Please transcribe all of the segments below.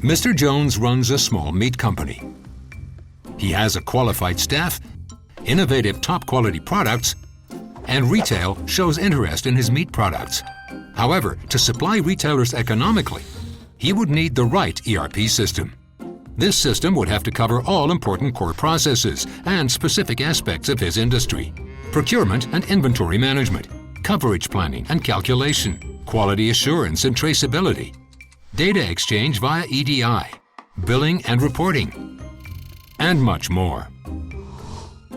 Mr. Jones runs a small meat company. He has a qualified staff, innovative top-quality products, and retail shows interest in his meat products. However, to supply retailers economically, he would need the right ERP system. This system would have to cover all important core processes and specific aspects of his industry: procurement and inventory management, coverage planning and calculation, quality assurance and traceability, data exchange via EDI, billing and reporting, and much more.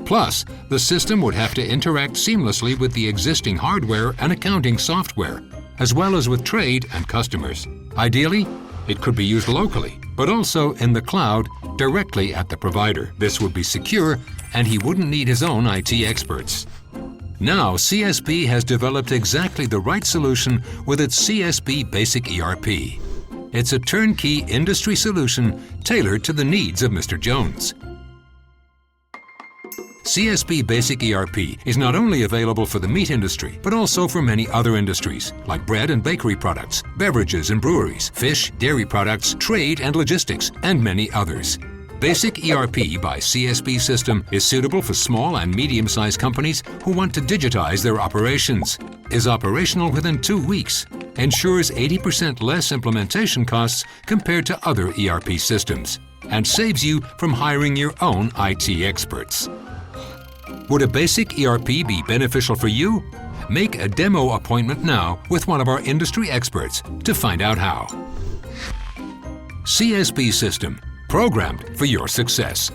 Plus, the system would have to interact seamlessly with the existing hardware and accounting software, as well as with trade and customers. Ideally, it could be used locally, but also in the cloud directly at the provider. This would be secure, and he wouldn't need his own IT experts. Now, CSB has developed exactly the right solution with its CSB Basic ERP. It's a turnkey industry solution tailored to the needs of Mr. Jones. CSB Basic ERP is not only available for the meat industry, but also for many other industries, like bread and bakery products, beverages and breweries, fish, dairy products, trade and logistics, and many others. Basic ERP by CSB-System is suitable for small and medium-sized companies who want to digitize their operations, is operational within 2 weeks, ensures 80% less implementation costs compared to other ERP systems, and saves you from hiring your own IT experts. Would a basic ERP be beneficial for you? Make a demo appointment now with one of our industry experts to find out how. CSB System, programmed for your success.